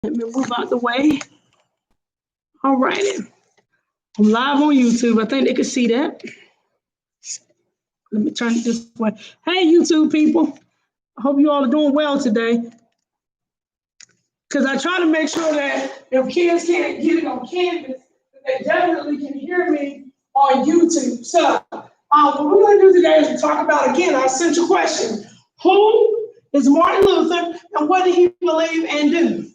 Let me move out the way. All righty. I'm live on YouTube. I think they can see that. Let me turn it this way. Hey, YouTube people. I hope you all are doing well today. Because I try to make sure that if kids can't get it on Canvas, they definitely can hear me on YouTube. So what we're going to do today is talk about, again, our central question. Who is Martin Luther and what did he believe and do?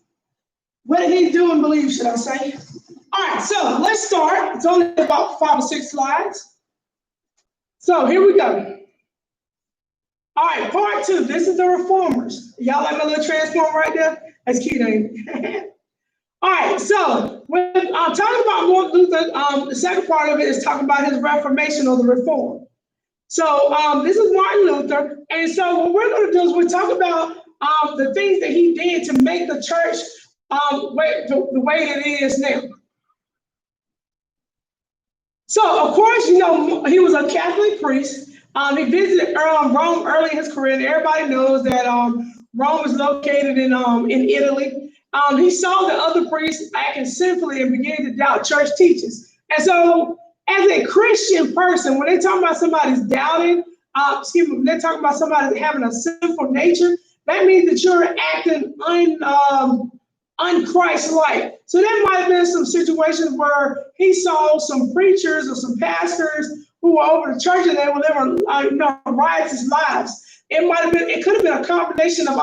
What did he do and believe, should I say? All right, so let's start. It's only about 5 or 6 slides. So here we go. All right, part 2. This is the reformers. Y'all like a little transform right there? That's cute, ain't it? All right, so when I'm talking about Martin Luther, the second part of it is talking about his reformation or the reform. So this is Martin Luther, and so what we're going to do is we're talking about the things that he did to make the church the way that it is now. So, of course, you know, he was a Catholic priest. He visited Rome early in his career. And everybody knows that Rome is located in Italy. He saw the other priests acting sinfully and began to doubt church teachings. And so, as a Christian person, when they talk about somebody's doubting, they're talking about somebody having a sinful nature, that means that you're acting unChrist-like. So there might have been some situations where he saw some preachers or some pastors who were over the church and they were living riotous lives. It could have been a combination of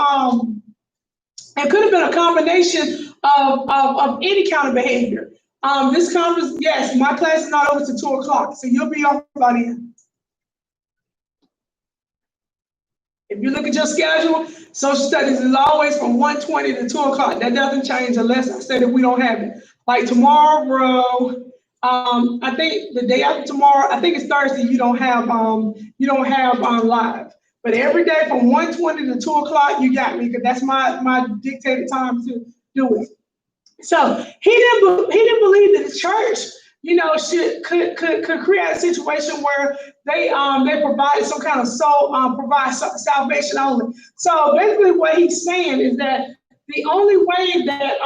any kind of behavior. This conference, yes, my class is not over to 2 o'clock, so you'll be off by then. If you look at your schedule, social studies is always from 1:20 to 2 o'clock. That doesn't change unless I say that we don't have it. Like tomorrow, I think the day after tomorrow, I think it's Thursday, you don't have live. But every day from 1:20 to 2 o'clock, you got me, because that's my dictated time to do it. So he didn't believe that the church, could create a situation where they provide some kind of provide salvation only. So basically, what he's saying is that the only way that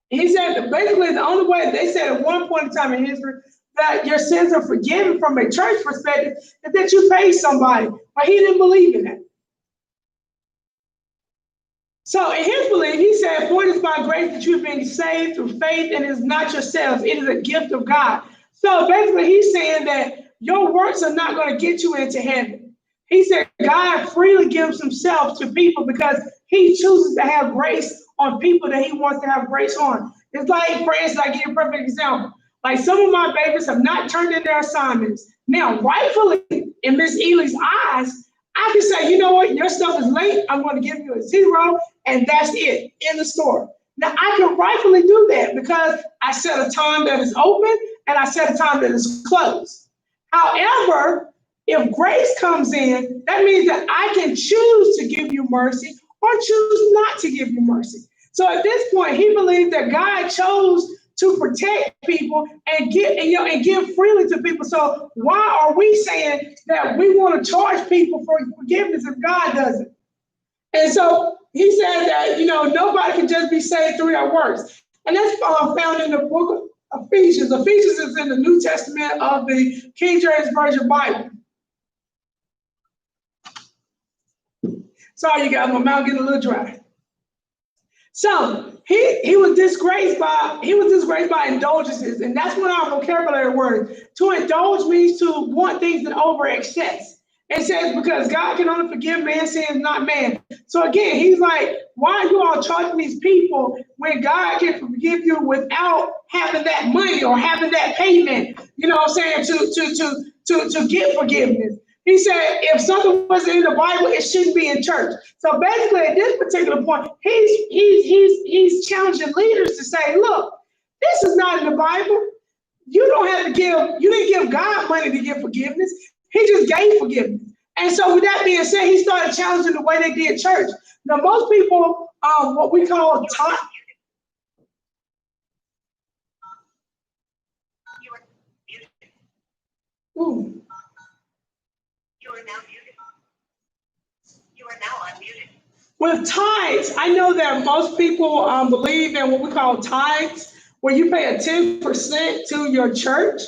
he said basically the only way they said at one point in time in history that your sins are forgiven from a church perspective is that you pay somebody, but he didn't believe in that. So in his belief, he said, "For it is by grace that you have been saved through faith, and it is not yourselves; it is a gift of God." So basically, he's saying that your works are not going to get you into heaven. He said God freely gives himself to people because he chooses to have grace on people that he wants to have grace on. It's like, for instance, I give you a perfect example. Like some of my babies have not turned in their assignments. Now, rightfully, in Miss Ely's eyes, I can say, you know what, your stuff is late. I'm going to give you a 0, and that's it in the store. Now, I can rightfully do that because I set a time that is open and I set a time that is closed. However, if grace comes in, that means that I can choose to give you mercy or choose not to give you mercy. So at this point, he believed that God chose to protect people and give freely to people. So why are we saying that we want to charge people for forgiveness if God doesn't? And so he said that nobody can just be saved through their works, and that's found in the book of Ephesians. Ephesians is in the New Testament of the King James Version Bible. Sorry, you guys, my mouth getting a little dry. So he was disgraced by indulgences, and that's what our vocabulary word. To indulge means to want things in over excess. It says because God can only forgive man's sins, not man. So again, he's like, why are you all charging these people when God can forgive you without having that money or having that payment? You know what I'm saying? To get forgiveness. He said if something wasn't in the Bible, it shouldn't be in church. So basically, at this particular point, he's challenging leaders to say, look, this is not in the Bible. You don't have to you didn't give God money to give forgiveness. He just gave forgiveness. And so with that being said, he started challenging the way they did church. Now, most people, what we call time. You are muted. Ooh. You are now muted. You are now unmuted. With tithes, I know that most people believe in what we call tithes, where you pay a 10% to your church.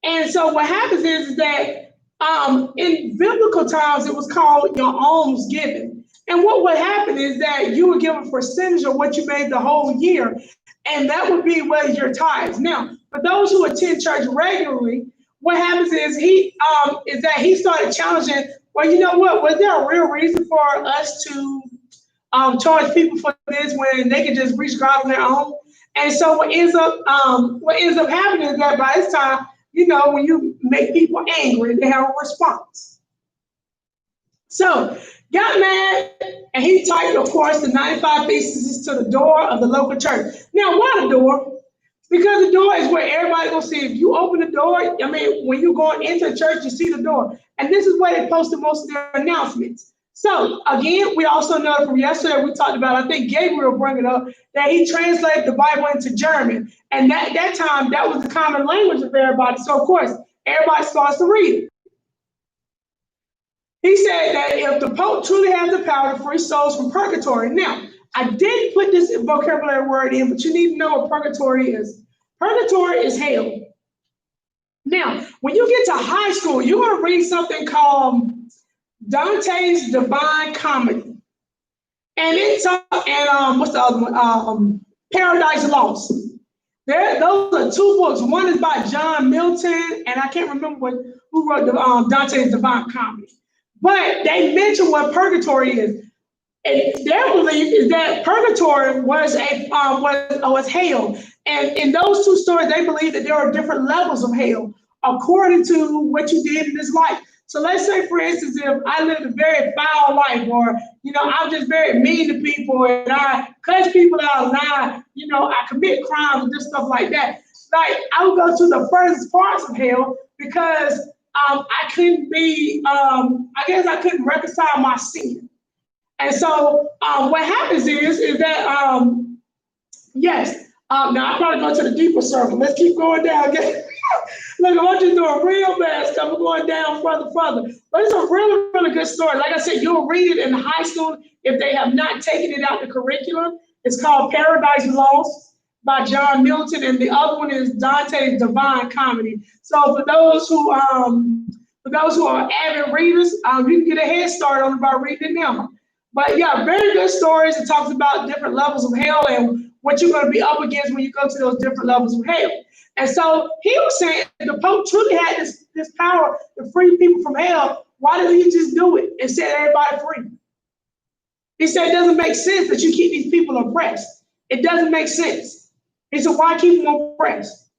And so what happens is that in biblical times, it was called your alms giving. And what would happen is that you would give a percentage of what you made the whole year, and that would be what your tithes. Now, for those who attend church regularly, what happens is that he started challenging. Well, you know what? Was there a real reason for us to charge people for this when they can just reach God on their own? And so what ends up happening is that by this time, you know, when you make people angry, they have a response. So got mad, and he typed, of course, the 95 theses to the door of the local church. Now, why the door? Because the door is where everybody gonna see. If you open the door, I mean, when you're going into church, you see the door. And this is where they posted most of their announcements. So again, we also know from yesterday we talked about, I think Gabriel brought it up, that he translated the Bible into German. And that time, that was the common language of everybody. So of course, everybody starts to read it. He said that if the Pope truly has the power to free souls from purgatory. Now, I did put this vocabulary word in, but you need to know what purgatory is. Purgatory is hell. Now, when you get to high school, you're going to read something called Dante's Divine Comedy. And what's the other one? Paradise Lost. Those are two books. One is by John Milton, and I can't remember who wrote Dante's Divine Comedy. But they mention what purgatory is. And their belief is that purgatory was hell. And in those two stories, they believe that there are different levels of hell according to what you did in this life. So let's say, for instance, if I lived a very foul life, or, you know, I'm just very mean to people and I cuss people out and I commit crimes and just stuff like that. Like, I would go to the furthest parts of hell because I couldn't I guess I couldn't reconcile my sin. And so what happens is that, yes, now I'll probably go to the deeper circle. Let's keep going down. Look, I want you to do a real bad stuff. We're going down further. But it's a really, really good story. Like I said, you'll read it in high school if they have not taken it out the curriculum. It's called Paradise Lost by John Milton, and the other one is Dante's Divine Comedy. So for those who are avid readers, you can get a head start on it by reading it now. But yeah, very good stories. It talks about different levels of hell and what you're going to be up against when you go to those different levels of hell. And so he was saying the Pope truly had this power to free people from hell. Why didn't he just do it and set everybody free? He said it doesn't make sense that you keep these people oppressed. It doesn't make sense. He said, why keep them oppressed?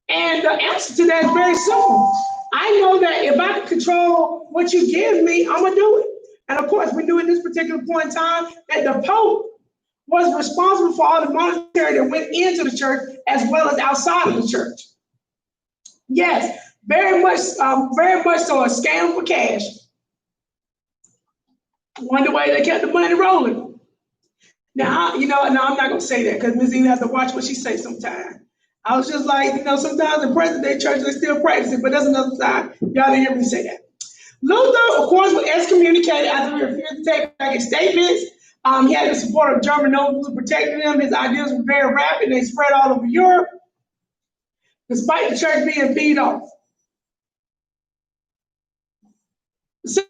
And the answer to that is very simple. I know that if I can control what you give me, I'm going to do it. And of course, we knew at this particular point in time that the Pope was responsible for all the monetary that went into the church as well as outside of the church. Yes, very much so a scam for cash. Wonder why they kept the money rolling. Now, I'm not going to say that because Ms. Eva has to watch what she says sometimes. I was just like, sometimes in present day church, they still practice it, but that's another side. Y'all didn't hear me say that. Luther, of course, was excommunicated after he refused to take back his statements. He had the support of German nobles who protected him. His ideas were very rapid. They spread all over Europe, despite the church being beat off. So,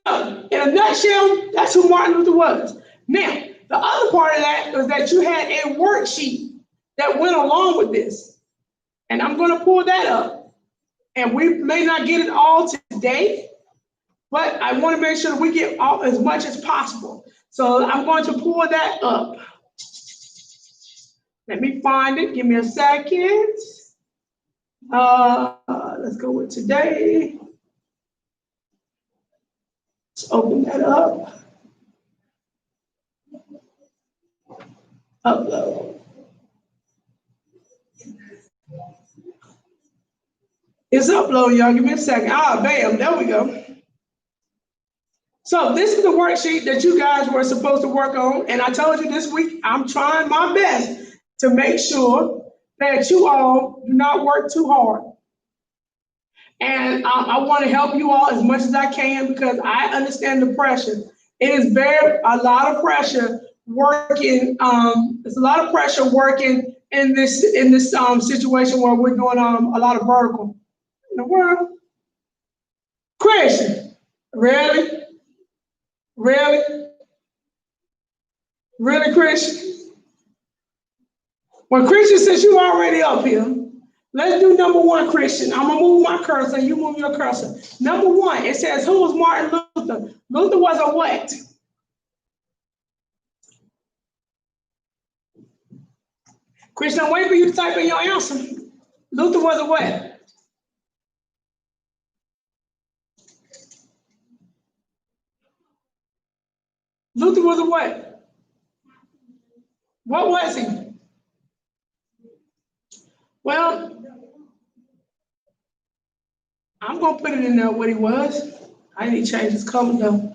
in a nutshell, that's who Martin Luther was. Now, the other part of that was that you had a worksheet that went along with this. And I'm going to pull that up. And we may not get it all today, but I want to make sure that we get as much as possible. So I'm going to pull that up. Let me find it. Give me a second. Let's go with today. Let's open that up. Upload. It's uploading, y'all. Give me a second. Bam. There we go. So this is the worksheet that you guys were supposed to work on. And I told you this week, I'm trying my best to make sure that you all do not work too hard. And I want to help you all as much as I can because I understand the pressure. It is a lot of pressure working. There's a lot of pressure working in this situation where we're doing a lot of vertical. In the world, Christian, really, really, really, Christian. Well, Christian, since you already up here, let's do number one, Christian. I'm gonna move my cursor. You move your cursor. Number one, it says, who was Martin Luther? Luther was a what? Christian, I'm waiting for you to type in your answer. Luther was a what? Luther was a what? What was he? Well, I'm gonna put it in there what he was. I need to change his color though.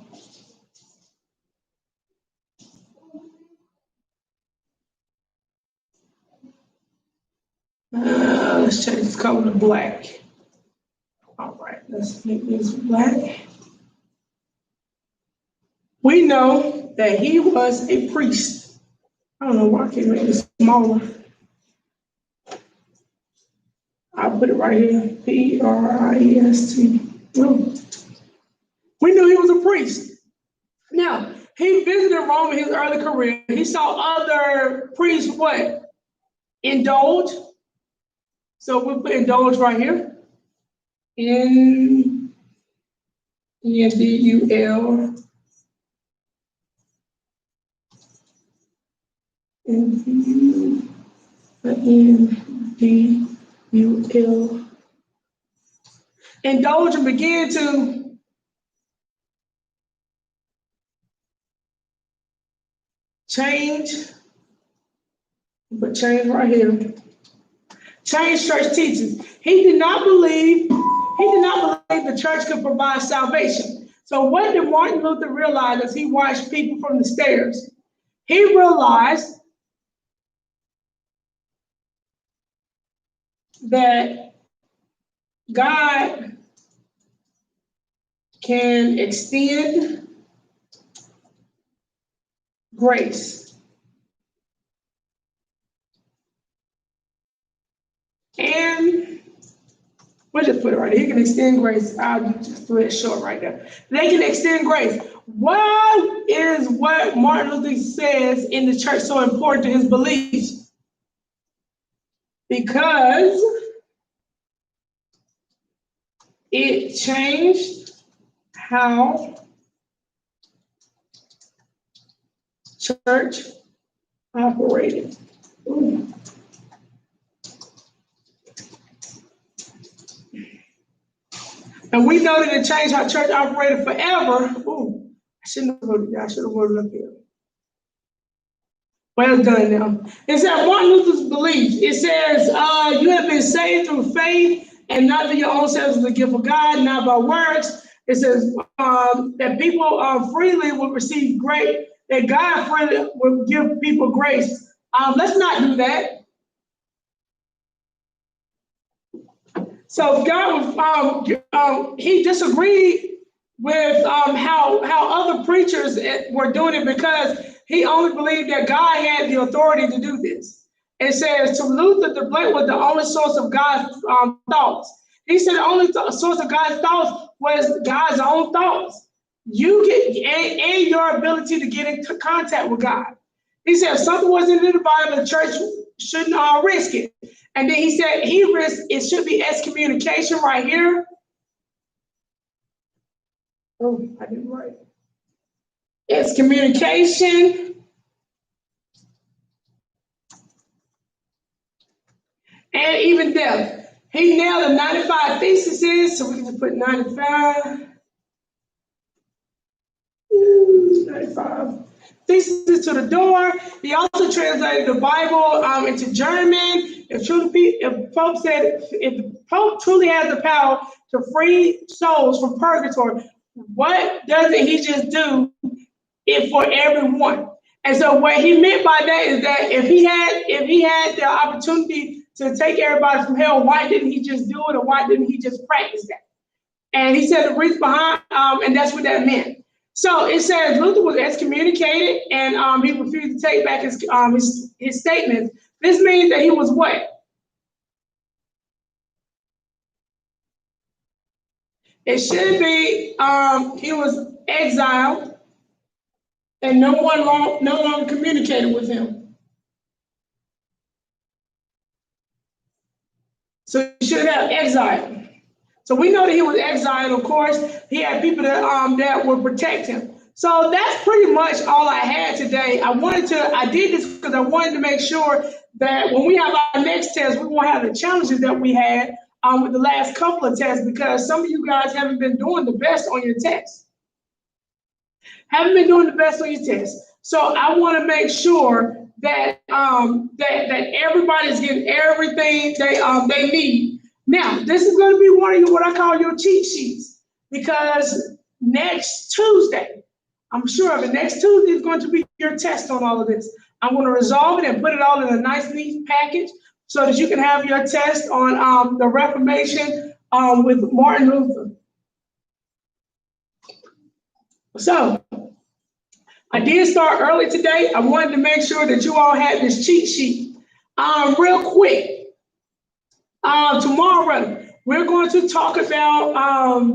Let's change his color to black. All right, let's make this black. We know that he was a priest. I don't know why I can't make it smaller. I'll put it right here, P-R-I-E-S-T. We knew he was a priest. Now, he visited Rome in his early career. He saw other priests what? Indulge. So we'll put indulge right here. N-D-U-L. N-D-U-L. Indulge and begin to change, but change right here. Change church teachings. He did not believe the church could provide salvation. So what did Martin Luther realize as he watched people from the stairs? He realized that God can extend grace. And we'll just put it right there. He can extend grace. I'll just put it short right there. They can extend grace. Why is what Martin Luther says in the church so important to his beliefs? Because it changed how church operated. Ooh. And we know that it changed how church operated forever. Ooh, I should have voted up here. Well done now. It says Martin Luther's beliefs. It says you have been saved through faith and not through your own selves as a gift of God, not by works. It says that people freely will receive grace, that God freely will give people grace. Let's not do that. So God was, he disagreed with how other preachers were doing it because he only believed that God had the authority to do this. It says to Luther, the Blake was the only source of God's thoughts. He said the only source of God's thoughts was God's own thoughts. You get and your ability to get into contact with God. He said if something wasn't in the Bible, the church shouldn't risk it. And then he said he risked it should be excommunication right here. Oh, I didn't write. Excommunication. And even death. He nailed the 95 theses, so we can just put 95. 95 theses to the door. He also translated the Bible into German. If the Pope truly has the power to free souls from purgatory, what doesn't he just do it for everyone? And so what he meant by that is that if he had the opportunity to take everybody from hell, why didn't he just do it, or why didn't he just practice that? And he said the reason behind, and that's what that meant. So it says Luther was excommunicated and he refused to take back his statements. This means that he was what? It should be he was exiled and no longer communicated with him. So he should have exiled. So we know that he was exiled. Of course, he had people that would protect him. So that's pretty much all I had today. I did this because I wanted to make sure that when we have our next test, we won't have the challenges that we had with the last couple of tests, because some of you guys haven't been doing the best on your tests. Haven't been doing the best on your tests. So I want to make sure that that everybody's getting everything they need. Now, this is going to be one of what I call your cheat sheets, because next Tuesday, I'm sure of it, next Tuesday is going to be your test on all of this. I'm going to resolve it and put it all in a nice, neat package so that you can have your test on the Reformation with Martin Luther. So I did start early today. I wanted to make sure that you all had this cheat sheet. Real quick, tomorrow we're going to talk about,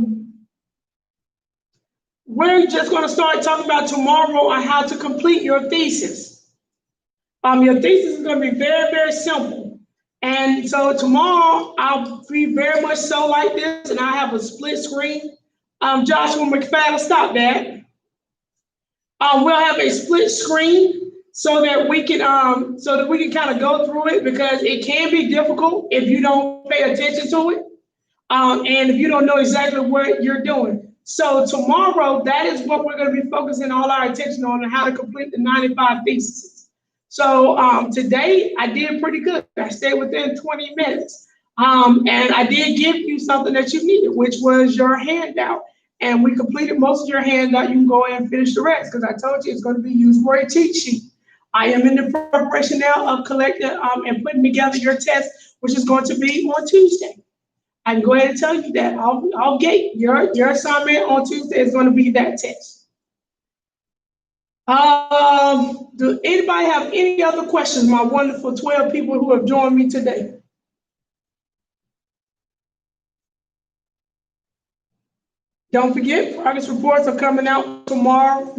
we're just going to start talking about tomorrow on how to complete your thesis. Your thesis is going to be very, very simple. And so tomorrow I'll be very much so like this, and I have a split screen. Joshua McFadden, stop that. We'll have a split screen so that we can kind of go through it, because it can be difficult if you don't pay attention to it, and if you don't know exactly what you're doing. So tomorrow, that is what we're going to be focusing all our attention on, and how to complete the 95 theses. So today I did pretty good. I stayed within 20 minutes, and I did give you something that you needed, which was your handout. And we completed most of your handout. You can go ahead and finish the rest, because I told you it's going to be used for a cheat sheet. I am in the preparation now of collecting and putting together your test, which is going to be on Tuesday. I can go ahead and tell you that I'll gate your assignment on Tuesday is going to be that test. Do anybody have any other questions? My wonderful 12 people who have joined me today. Don't forget, progress reports are coming out tomorrow.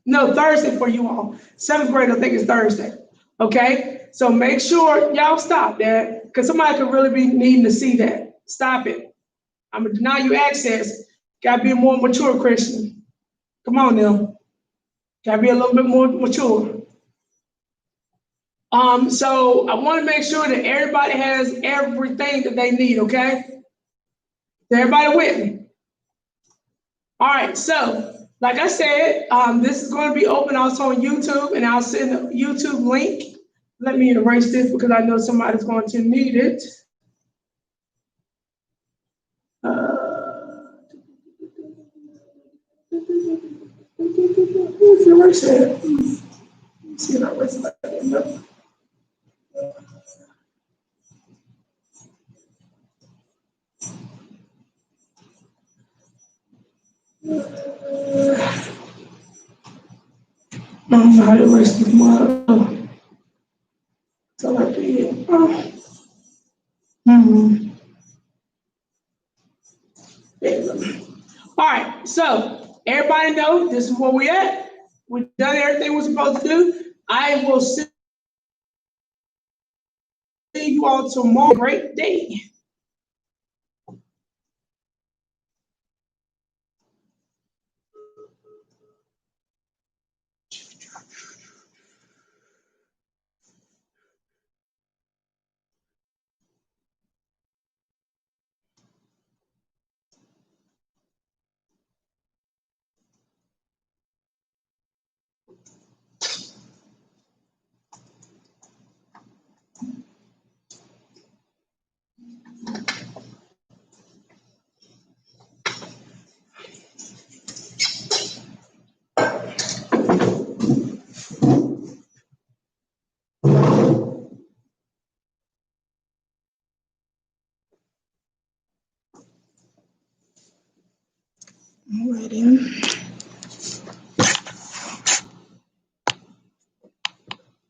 No, Thursday for you all. 7th grade, I think it's Thursday. Okay, so make sure y'all stop that, because somebody could really be needing to see that. Stop it. I'm gonna deny you access. Gotta be a more mature Christian. Come on now. Gotta be a little bit more mature. So I want to make sure that everybody has everything that they need. Okay, is everybody with me? All right, so like I said, this is going to be open also on YouTube, and I'll send the YouTube link. Let me erase this because I know somebody's going to need it. Who's erase it? Let me see if I erase it. I'm not erasing my. So I did. All right, so everybody know this is where we at. We've done everything we're supposed to do. I will see you all tomorrow. Great day. Alrighty.